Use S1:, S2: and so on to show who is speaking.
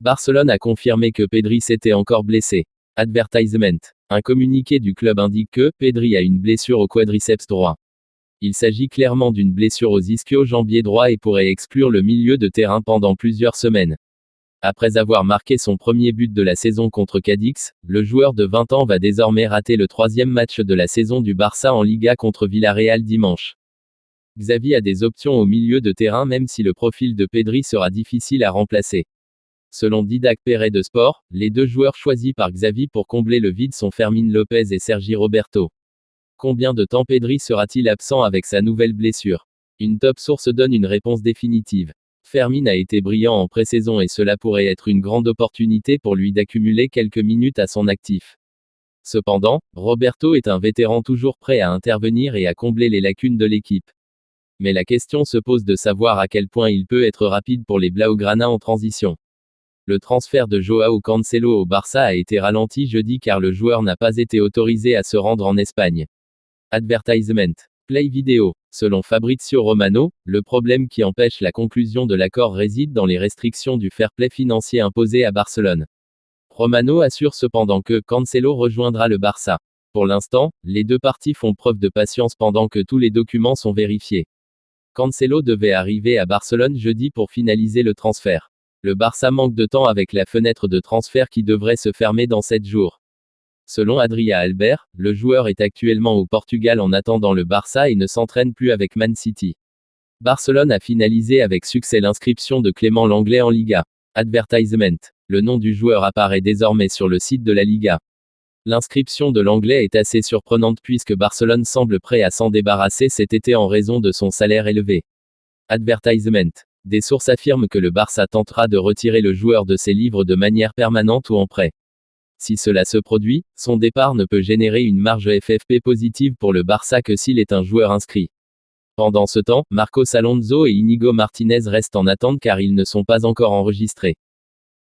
S1: Barcelone a confirmé que Pedri s'était encore blessé. Advertisement. Un communiqué du club indique que Pedri a une blessure au quadriceps droit. Il s'agit clairement d'une blessure aux ischio-jambiers droit et pourrait exclure le milieu de terrain pendant plusieurs semaines. Après avoir marqué son premier but de la saison contre Cadix, le joueur de 20 ans va désormais rater le troisième match de la saison du Barça en Liga contre Villarreal dimanche. Xavi a des options au milieu de terrain même si le profil de Pedri sera difficile à remplacer. Selon Didac Perret de Sport, les deux joueurs choisis par Xavi pour combler le vide sont Fermín López et Sergi Roberto. Combien de temps Pedri sera-t-il absent avec sa nouvelle blessure? Une top source donne une réponse définitive. Fermín a été brillant en pré-saison et cela pourrait être une grande opportunité pour lui d'accumuler quelques minutes à son actif. Cependant, Roberto est un vétéran toujours prêt à intervenir et à combler les lacunes de l'équipe. Mais la question se pose de savoir à quel point il peut être rapide pour les Blaugrana en transition. Le transfert de Joao Cancelo au Barça a été ralenti jeudi car le joueur n'a pas été autorisé à se rendre en Espagne. Advertisement. Play vidéo. Selon Fabrizio Romano, le problème qui empêche la conclusion de l'accord réside dans les restrictions du fair play financier imposées à Barcelone. Romano assure cependant que Cancelo rejoindra le Barça. Pour l'instant, les deux parties font preuve de patience pendant que tous les documents sont vérifiés. Cancelo devait arriver à Barcelone jeudi pour finaliser le transfert. Le Barça manque de temps avec la fenêtre de transfert qui devrait se fermer dans 7 jours. Selon Adria Albert, le joueur est actuellement au Portugal en attendant le Barça et ne s'entraîne plus avec Man City. Barcelone a finalisé avec succès l'inscription de Clément Lenglet en Liga. Advertisement. Le nom du joueur apparaît désormais sur le site de la Liga. L'inscription de Lenglet est assez surprenante puisque Barcelone semble prêt à s'en débarrasser cet été en raison de son salaire élevé. Advertisement. Des sources affirment que le Barça tentera de retirer le joueur de ses livres de manière permanente ou en prêt. Si cela se produit, son départ ne peut générer une marge FFP positive pour le Barça que s'il est un joueur inscrit. Pendant ce temps, Marcos Alonso et Íñigo Martínez restent en attente car ils ne sont pas encore enregistrés.